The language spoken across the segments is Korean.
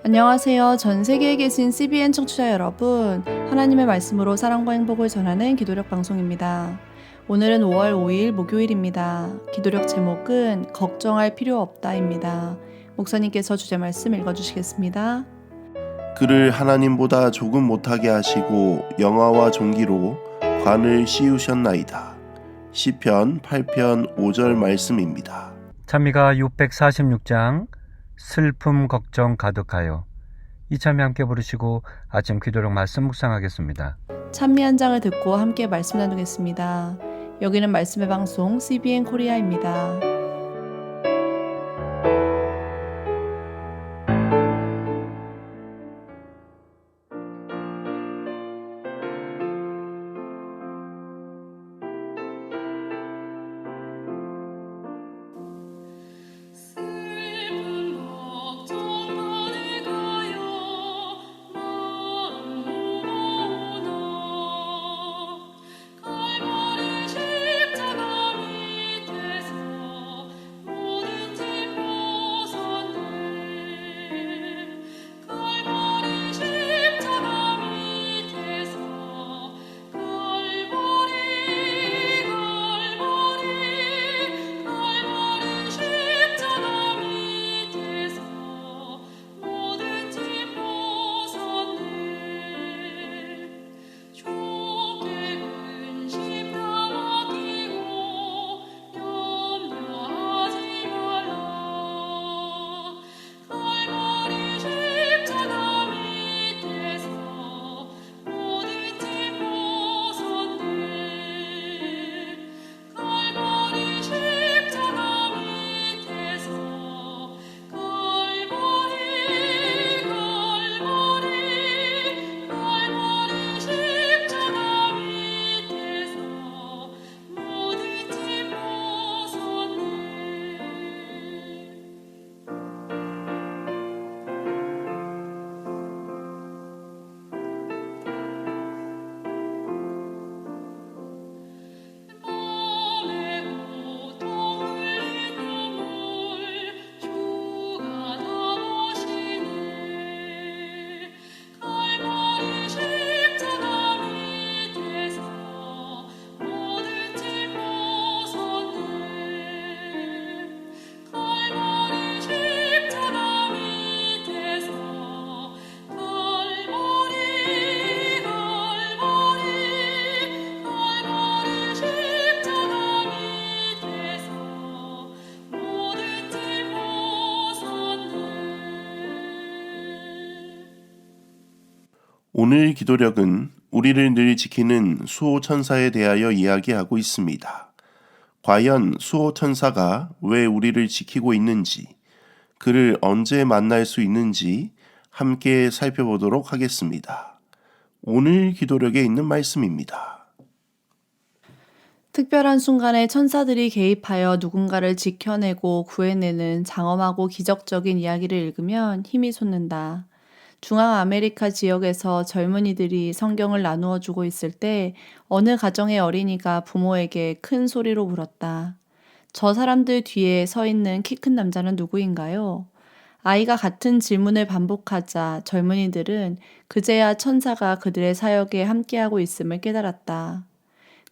안녕하세요. 전 세계에 계신 CBN 청취자 여러분. 하나님의 말씀으로 사랑과 행복을 전하는 기도력 방송입니다. 오늘은 5월 5일 목요일입니다. 기도력 제목은 걱정할 필요 없다입니다. 목사님께서 주제 말씀 읽어주시겠습니다. 그를 하나님보다 조금 못하게 하시고 영화와 종기로 관을 씌우셨나이다. 시편 8편 5절 말씀입니다. 찬미가 646장 슬픔 걱정 가득하여 이 찬미 함께 부르시고 아침 기도력 말씀 묵상하겠습니다. 찬미 한 장을 듣고 함께 말씀 나누겠습니다. 여기는 말씀의 방송 CBN 코리아입니다. 오늘 기도력은 우리를 늘 지키는 수호천사에 대하여 이야기하고 있습니다. 과연 수호천사가 왜 우리를 지키고 있는지, 그를 언제 만날 수 있는지 함께 살펴보도록 하겠습니다. 오늘 기도력에 있는 말씀입니다. 특별한 순간에 천사들이 개입하여 누군가를 지켜내고 구해내는 장엄하고 기적적인 이야기를 읽으면 힘이 솟는다. 중앙 아메리카 지역에서 젊은이들이 성경을 나누어 주고 있을 때 어느 가정의 어린이가 부모에게 큰 소리로 물었다. 저 사람들 뒤에 서 있는 키 큰 남자는 누구인가요? 아이가 같은 질문을 반복하자 젊은이들은 그제야 천사가 그들의 사역에 함께하고 있음을 깨달았다.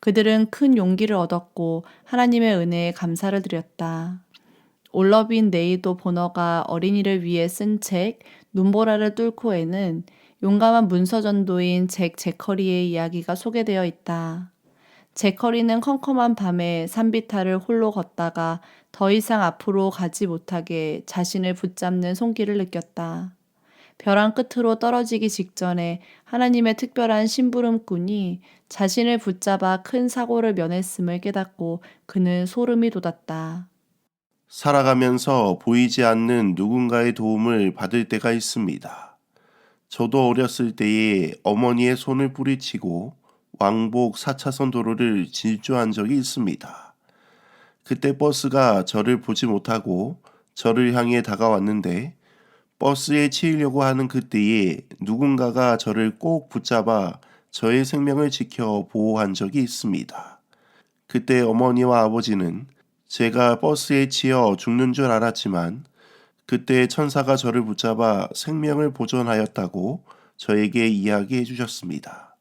그들은 큰 용기를 얻었고 하나님의 은혜에 감사를 드렸다. 올러빈 네이도 보너가 어린이를 위해 쓴 책 눈보라를 뚫고에는 용감한 문서전도인 잭 제커리의 이야기가 소개되어 있다. 제커리는 컴컴한 밤에 산비탈을 홀로 걷다가 더 이상 앞으로 가지 못하게 자신을 붙잡는 손길을 느꼈다. 벼랑 끝으로 떨어지기 직전에 하나님의 특별한 심부름꾼이 자신을 붙잡아 큰 사고를 면했음을 깨닫고 그는 소름이 돋았다. 살아가면서 보이지 않는 누군가의 도움을 받을 때가 있습니다. 저도 어렸을 때에 어머니의 손을 뿌리치고 왕복 4차선 도로를 질주한 적이 있습니다. 그때 버스가 저를 보지 못하고 저를 향해 다가왔는데 버스에 치이려고 하는 그때에 누군가가 저를 꼭 붙잡아 저의 생명을 지켜 보호한 적이 있습니다. 그때 어머니와 아버지는 제가 버스에 치여 죽는 줄 알았지만 그때 천사가 저를 붙잡아 생명을 보존하였다고 저에게 이야기해 주셨습니다.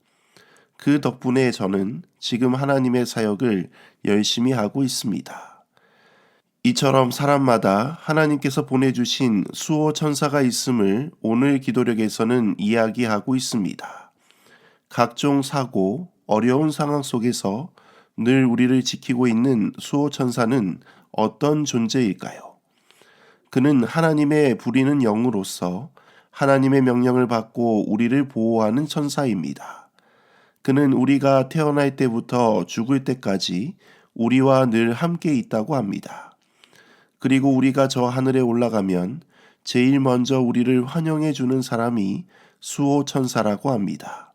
그 덕분에 저는 지금 하나님의 사역을 열심히 하고 있습니다. 이처럼 사람마다 하나님께서 보내주신 수호 천사가 있음을 오늘 기도력에서는 이야기하고 있습니다. 각종 사고, 어려운 상황 속에서 늘 우리를 지키고 있는 수호 천사는 어떤 존재일까요? 그는 하나님의 부리는 영으로서 하나님의 명령을 받고 우리를 보호하는 천사입니다. 그는 우리가 태어날 때부터 죽을 때까지 우리와 늘 함께 있다고 합니다. 그리고 우리가 저 하늘에 올라가면 제일 먼저 우리를 환영해 주는 사람이 수호 천사라고 합니다.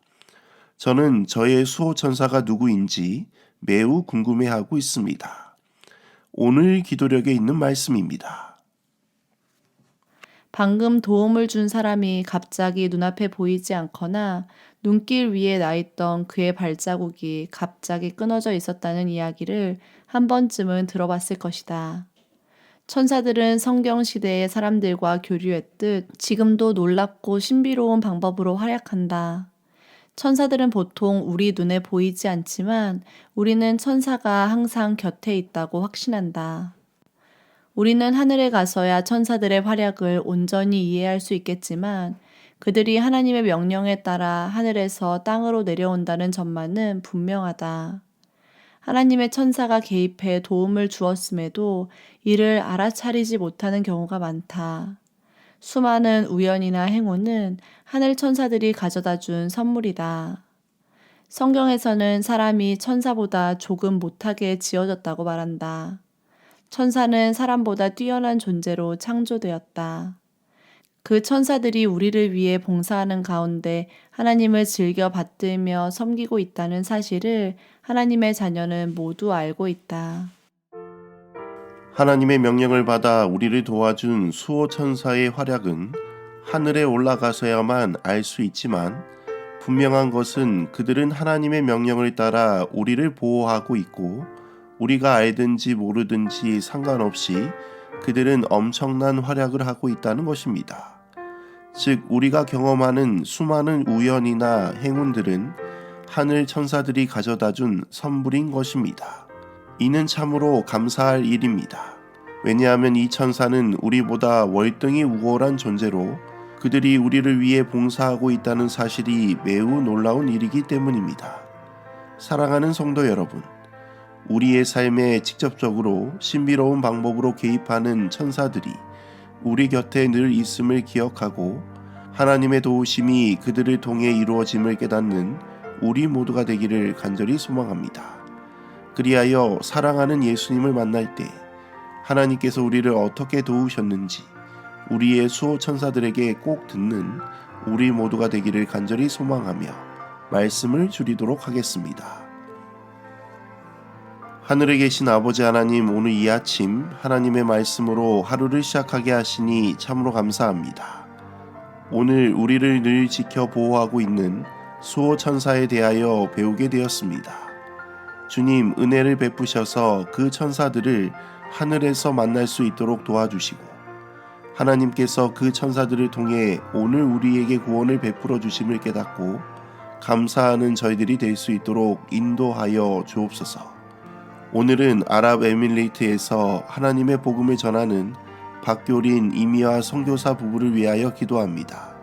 저는 저의 수호 천사가 누구인지 매우 궁금해하고 있습니다. 오늘 기도력에 있는 말씀입니다. 방금 도움을 준 사람이 갑자기 눈앞에 보이지 않거나 눈길 위에 나 있던 그의 발자국이 갑자기 끊어져 있었다는 이야기를 한 번쯤은 들어봤을 것이다. 천사들은 성경 시대의 사람들과 교류했듯 지금도 놀랍고 신비로운 방법으로 활약한다. 천사들은 보통 우리 눈에 보이지 않지만 우리는 천사가 항상 곁에 있다고 확신한다. 우리는 하늘에 가서야 천사들의 활약을 온전히 이해할 수 있겠지만 그들이 하나님의 명령에 따라 하늘에서 땅으로 내려온다는 점만은 분명하다. 하나님의 천사가 개입해 도움을 주었음에도 이를 알아차리지 못하는 경우가 많다. 수많은 우연이나 행운은 하늘 천사들이 가져다 준 선물이다. 성경에서는 사람이 천사보다 조금 못하게 지어졌다고 말한다. 천사는 사람보다 뛰어난 존재로 창조되었다. 그 천사들이 우리를 위해 봉사하는 가운데 하나님을 즐겨 받들며 섬기고 있다는 사실을 하나님의 자녀는 모두 알고 있다. 하나님의 명령을 받아 우리를 도와준 수호 천사의 활약은 하늘에 올라가서야만 알 수 있지만 분명한 것은 그들은 하나님의 명령을 따라 우리를 보호하고 있고 우리가 알든지 모르든지 상관없이 그들은 엄청난 활약을 하고 있다는 것입니다. 즉 우리가 경험하는 수많은 우연이나 행운들은 하늘 천사들이 가져다준 선물인 것입니다. 이는 참으로 감사할 일입니다. 왜냐하면 이 천사는 우리보다 월등히 우월한 존재로 그들이 우리를 위해 봉사하고 있다는 사실이 매우 놀라운 일이기 때문입니다. 사랑하는 성도 여러분, 우리의 삶에 직접적으로 신비로운 방법으로 개입하는 천사들이 우리 곁에 늘 있음을 기억하고 하나님의 도우심이 그들을 통해 이루어짐을 깨닫는 우리 모두가 되기를 간절히 소망합니다. 그리하여 사랑하는 예수님을 만날 때 하나님께서 우리를 어떻게 도우셨는지 우리의 수호 천사들에게 꼭 듣는 우리 모두가 되기를 간절히 소망하며 말씀을 줄이도록 하겠습니다. 하늘에 계신 아버지 하나님, 오늘 이 아침 하나님의 말씀으로 하루를 시작하게 하시니 참으로 감사합니다. 오늘 우리를 늘 지켜 보호하고 있는 수호 천사에 대하여 배우게 되었습니다. 주님, 은혜를 베푸셔서 그 천사들을 하늘에서 만날 수 있도록 도와주시고 하나님께서 그 천사들을 통해 오늘 우리에게 구원을 베풀어 주심을 깨닫고 감사하는 저희들이 될 수 있도록 인도하여 주옵소서. 오늘은 아랍에미리트에서 하나님의 복음을 전하는 박교린 이미화 선교사 부부를 위하여 기도합니다.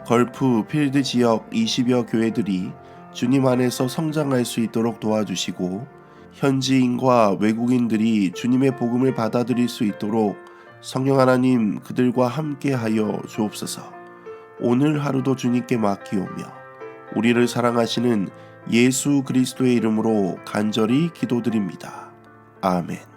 걸프 필드 지역 20여 교회들이 주님 안에서 성장할 수 있도록 도와주시고 현지인과 외국인들이 주님의 복음을 받아들일 수 있도록 성령 하나님 그들과 함께하여 주옵소서. 오늘 하루도 주님께 맡기오며 우리를 사랑하시는 예수 그리스도의 이름으로 간절히 기도드립니다. 아멘.